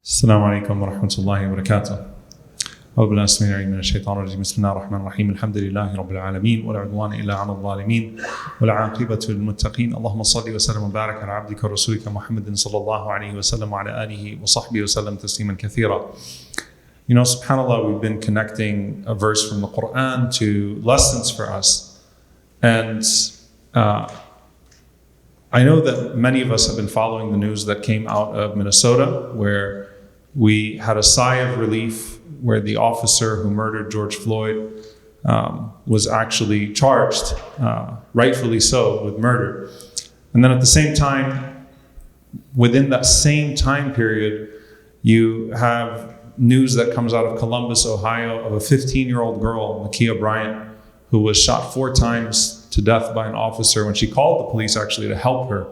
السلام عليكم ورحمة الله وبركاته. أعوذ بالله السميع العليم من الشيطان الرجيم. بسم الله الرحمن الرحيم. الحمد لله رب العالمين ولا عدوان إلا على الظالمين والعاقبة للمتقين. اللهم صل وسلم وبارك على عبدك ورسولك محمد صلى الله عليه وسلم وعلى آله وصحبه وسلم تسليما كثيرا. You know, subhanAllah, we've been connecting a verse from the Quran to lessons for us. And I know that many of us have been following the news that came out of Minnesota, where we had a sigh of relief where the officer who murdered George Floyd was actually charged, rightfully so, with murder. And then at the same time, within that same time period, you have news that comes out of Columbus, Ohio, of a 15-year-old girl, Ma'Khia Bryant, who was shot 4 times to death by an officer when she called the police actually to help her,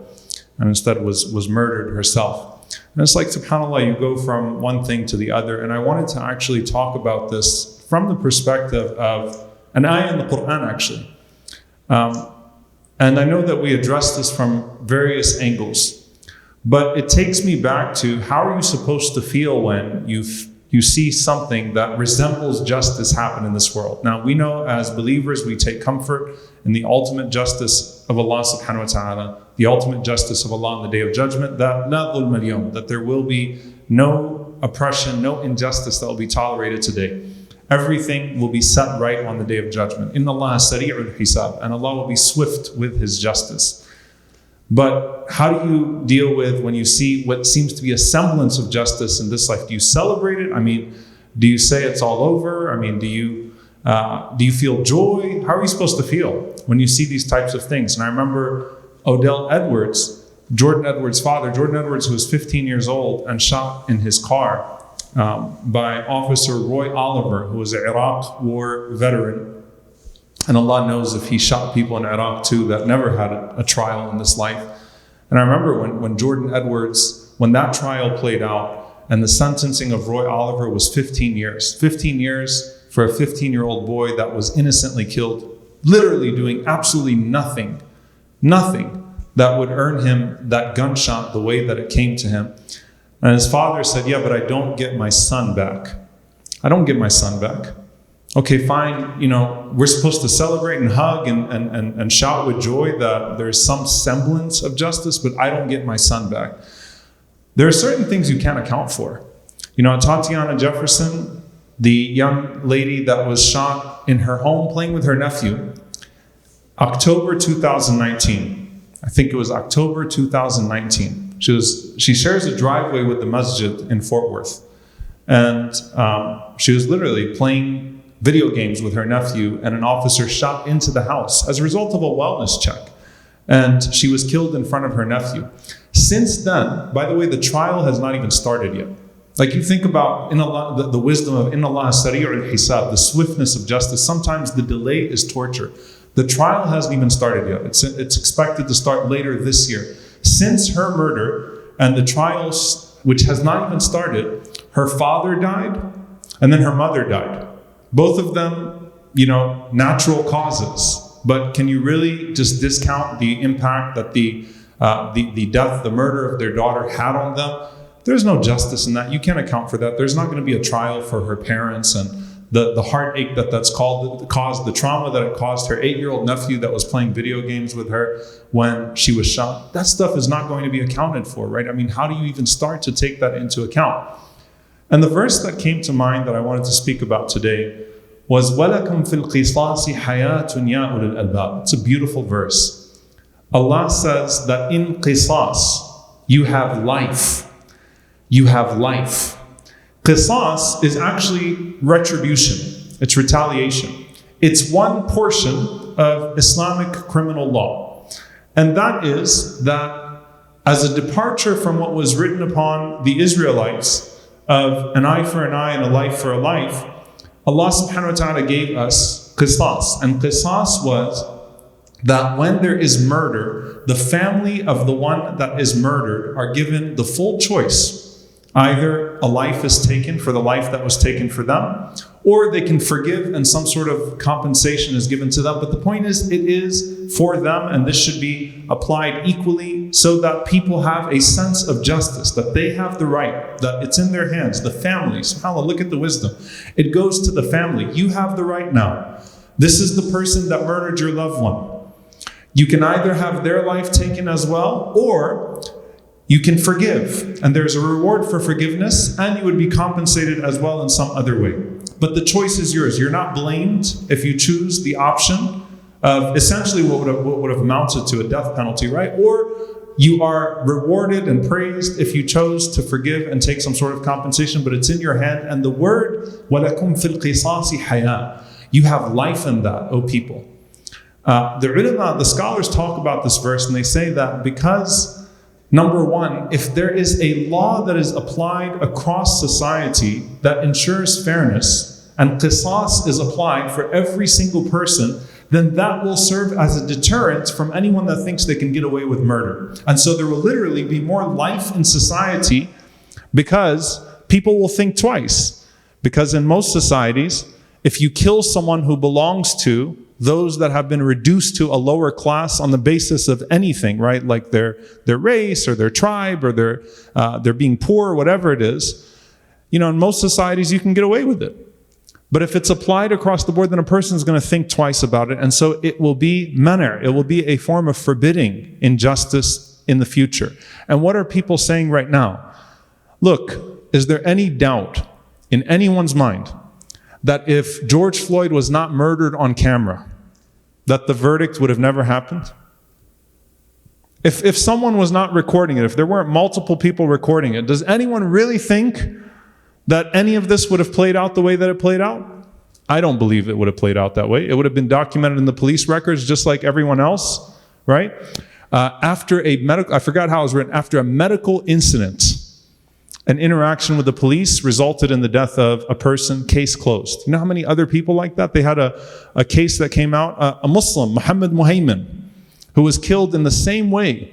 and instead was murdered herself. And it's like, subhanAllah, you go from one thing to the other. And I wanted to actually talk about this from the perspective of an ayah in the Quran, actually. And I know that we address this from various angles, but it takes me back to how are you supposed to feel when you see something that resembles justice happen in this world. Now, we know as believers, we take comfort in the ultimate justice of Allah subhanahu wa ta'ala, the ultimate justice of Allah on the Day of Judgment, that la dhulma al-yawm, that there will be no oppression, no injustice that will be tolerated today. Everything will be set right on the Day of Judgment. Inna Allah sari'ul hisab, and Allah will be swift with His justice. But how do you deal with when you see what seems to be a semblance of justice in this life? Do you celebrate it? I mean, do you say it's all over? I mean, do you feel joy? How are you supposed to feel when you see these types of things? And I remember Odell Edwards, Jordan Edwards' father, Jordan Edwards, who was 15 years old and shot in his car by Officer Roy Oliver, who was an Iraq war veteran. And Allah knows if he shot people in Iraq too that never had a trial in this life. And I remember when Jordan Edwards, when that trial played out and the sentencing of Roy Oliver was 15 years. 15 years for a 15-year-old boy that was innocently killed, literally doing absolutely nothing that would earn him that gunshot the way that it came to him. And his father said, yeah, but I don't get my son back. I don't get my son back. Okay, fine, you know, we're supposed to celebrate and hug and shout with joy that there's some semblance of justice, but I don't get my son back. There are certain things you can't account for. You know, Tatiana Jefferson, the young lady that was shot in her home playing with her nephew, October 2019. I think it was October 2019. She shares a driveway with the masjid in Fort Worth. And she was literally playing video games with her nephew, and an officer shot into the house as a result of a wellness check. And she was killed in front of her nephew. Since then, by the way, the trial has not even started yet. Like, you think about in Allah, the wisdom of Inna Allah sari'ul hisab, the swiftness of justice. Sometimes the delay is torture. The trial hasn't even started yet. It's expected to start later this year. Since her murder and the trials, which has not even started, her father died and then her mother died. Both of them, you know, natural causes. But can you really just discount the impact that the death, the murder of their daughter had on them? There's no justice in that. You can't account for that. There's not going to be a trial for her parents and the heartache that's caused, the trauma that it caused her 8-year-old nephew that was playing video games with her when she was shot. That stuff is not going to be accounted for, right? I mean, how do you even start to take that into account? And the verse that came to mind that I wanted to speak about today was وَلَكُمْ فِي الْقِصَاصِ حَيَاةٌ يَا أُولِي الْأَلْبَابِ. It's a beautiful verse. Allah says that in qisas, you have life. You have life. Qisas is actually retribution. It's retaliation. It's one portion of Islamic criminal law. And that is that as a departure from what was written upon the Israelites of an eye for an eye and a life for a life, Allah subhanahu wa ta'ala gave us qisas. And qisas was that when there is murder, the family of the one that is murdered are given the full choice. Either a life is taken for the life that was taken for them, or they can forgive and some sort of compensation is given to them. But the point is, it is for them, and this should be applied equally so that people have a sense of justice, that they have the right, that it's in their hands. The family, subhanAllah, look at the wisdom. It goes to the family. You have the right now. This is the person that murdered your loved one. You can either have their life taken as well, or you can forgive. And there's a reward for forgiveness, and you would be compensated as well in some other way. But the choice is yours. You're not blamed if you choose the option of essentially what would have amounted to a death penalty, right? Or you are rewarded and praised if you chose to forgive and take some sort of compensation, but it's in your hand. And the word, وَلَكُمْ فِي الْقِصَاصِ حَيَاةٌ. You have life in that, O people. The ulama, the scholars talk about this verse, and they say that because, number one, if there is a law that is applied across society that ensures fairness, and qisas is applied for every single person, then that will serve as a deterrent from anyone that thinks they can get away with murder. And so there will literally be more life in society because people will think twice. Because in most societies, if you kill someone who belongs to those that have been reduced to a lower class on the basis of anything, right? Like their race or their tribe or they're being poor or whatever it is, in most societies you can get away with it. But if it's applied across the board, then a person is going to think twice about it. And so it will be manar. It will be a form of forbidding injustice in the future. And what are people saying right now? Look, is there any doubt in anyone's mind that if George Floyd was not murdered on camera, that the verdict would have never happened? If someone was not recording it, if there weren't multiple people recording it, does anyone really think that any of this would have played out the way that it played out? I don't believe it would have played out that way. It would have been documented in the police records just like everyone else, right? After I forgot how it was written, after a medical incident, an interaction with the police resulted in the death of a person, case closed. You know how many other people like that? They had a case that came out, a Muslim, Muhammad Muhaymin, who was killed in the same way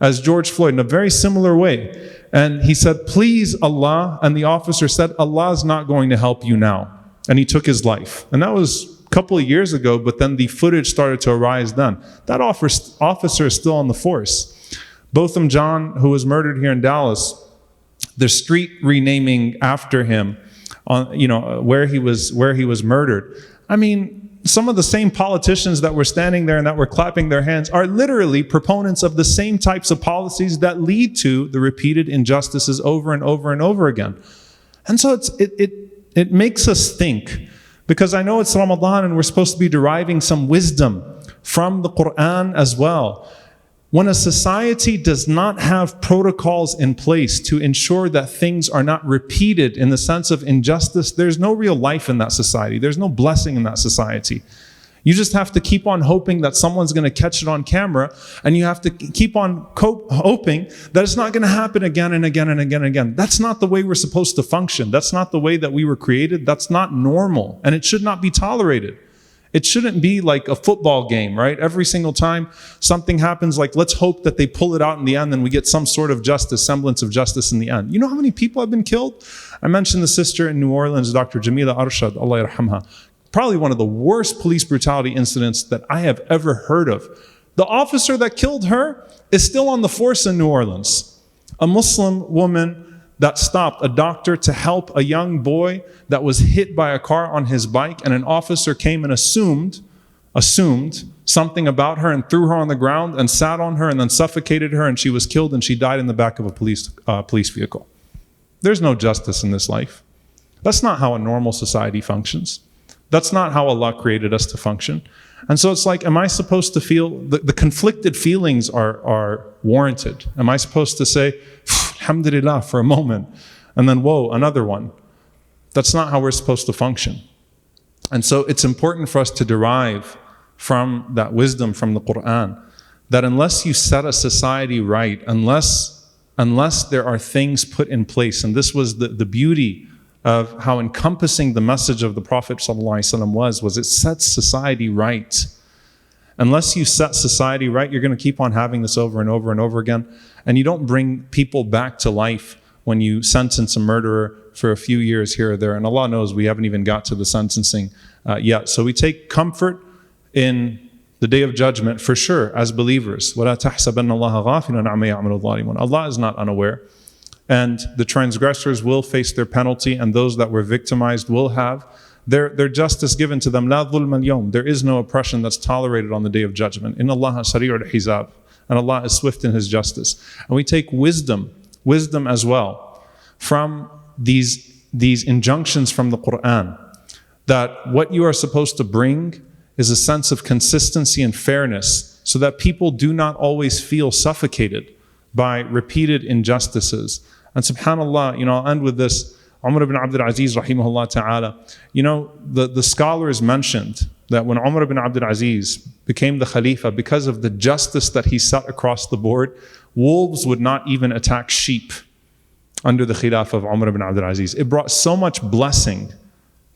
as George Floyd, in a very similar way. And he said, please Allah, and the officer said, Allah is not going to help you now. And he took his life. And that was a couple of years ago, but then the footage started to arise then. That officer is still on the force. Botham John, who was murdered here in Dallas, the street renaming after him, where he was murdered. I mean, some of the same politicians that were standing there and that were clapping their hands are literally proponents of the same types of policies that lead to the repeated injustices over and over and over again. And so it makes us think, because I know it's Ramadan and we're supposed to be deriving some wisdom from the Quran as well. When a society does not have protocols in place to ensure that things are not repeated in the sense of injustice, there's no real life in that society. There's no blessing in that society. You just have to keep on hoping that someone's going to catch it on camera, and you have to keep on hoping that it's not going to happen again and again and again and again. That's not the way we're supposed to function. That's not the way that we were created. That's not normal, and it should not be tolerated. It shouldn't be like a football game, right? Every single time something happens, like let's hope that they pull it out in the end and we get some sort of justice, semblance of justice in the end. You know how many people have been killed? I mentioned the sister in New Orleans, Dr. Jamila Arshad, Allah yarhamha. Probably one of the worst police brutality incidents that I have ever heard of. The officer that killed her is still on the force in New Orleans. A Muslim woman that stopped a doctor to help a young boy that was hit by a car on his bike, and an officer came and assumed something about her and threw her on the ground and sat on her and then suffocated her, and she was killed and she died in the back of a police vehicle. There's no justice in this life. That's not how a normal society functions. That's not how Allah created us to function. And so it's like, am I supposed to feel, the conflicted feelings are warranted. Am I supposed to say, alhamdulillah, for a moment, and then whoa, another one? That's not how we're supposed to function. And so it's important for us to derive from that wisdom from the Quran, that unless you set a society right, unless there are things put in place, and this was the beauty of how encompassing the message of the Prophet ﷺ was it sets society right. Unless you set society right, you're going to keep on having this over and over and over again. And you don't bring people back to life when you sentence a murderer for a few years here or there. And Allah knows we haven't even got to the sentencing yet. So we take comfort in the Day of Judgment for sure as believers. وَلَا تَحْسَبَنَّ اللَّهَ غَافِلًا عَمَّا يَعْمَلُ الظَّالِمُونَ. Allah is not unaware. And the transgressors will face their penalty, and those that were victimized will have their justice given to them. لَا ظُلْمَ الْيَوْمِ. There is no oppression that's tolerated on the Day of Judgment. إِنَّ اللَّهَ سَرِيعُ الْحِسَابِ. And Allah is swift in His justice. And we take wisdom as well from these injunctions from the Quran, that what you are supposed to bring is a sense of consistency and fairness, so that people do not always feel suffocated by repeated injustices. And subhanAllah, I'll end with this. Umar ibn Abdul Aziz, rahimahullah ta'ala, the scholars mentioned that when Umar ibn Abdul Aziz became the Khalifa, because of the justice that he set across the board, wolves would not even attack sheep under the Khilafah of Umar ibn Abdul Aziz. It brought so much blessing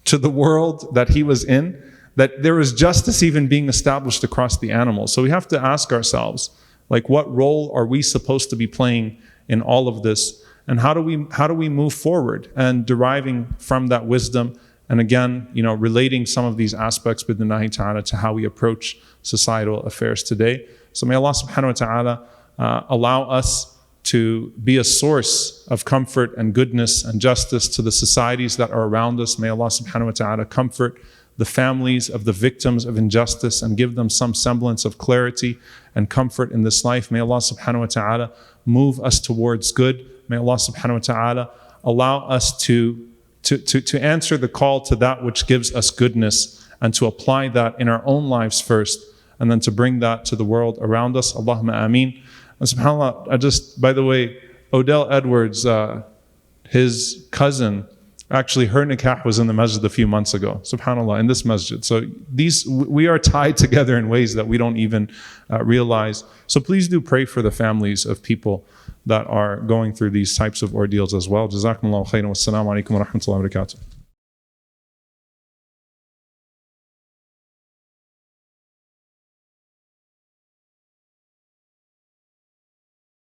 to the world that he was in, that there was justice even being established across the animals. So we have to ask ourselves, what role are we supposed to be playing in all of this? And how do we move forward and deriving from that wisdom? And again, relating some of these aspects bidnillahi ta'ala to how we approach societal affairs today. So may Allah subhanahu wa ta'ala allow us to be a source of comfort and goodness and justice to the societies that are around us. May Allah subhanahu wa ta'ala comfort the families of the victims of injustice and give them some semblance of clarity and comfort in this life. May Allah subhanahu wa ta'ala move us towards good. May Allah subhanahu wa ta'ala allow us to answer the call to that which gives us goodness, and to apply that in our own lives first, and then to bring that to the world around us. Allahumma ameen. And subhanAllah, by the way, Odell Edwards, his cousin, actually her nikah was in the masjid a few months ago. SubhanAllah, in this masjid. So we are tied together in ways that we don't even realize. So please do pray for the families of people that are going through these types of ordeals as well. Jazakumullahu khairan. Wassalamu alaikum wa rahmatullahi wa barakatuh.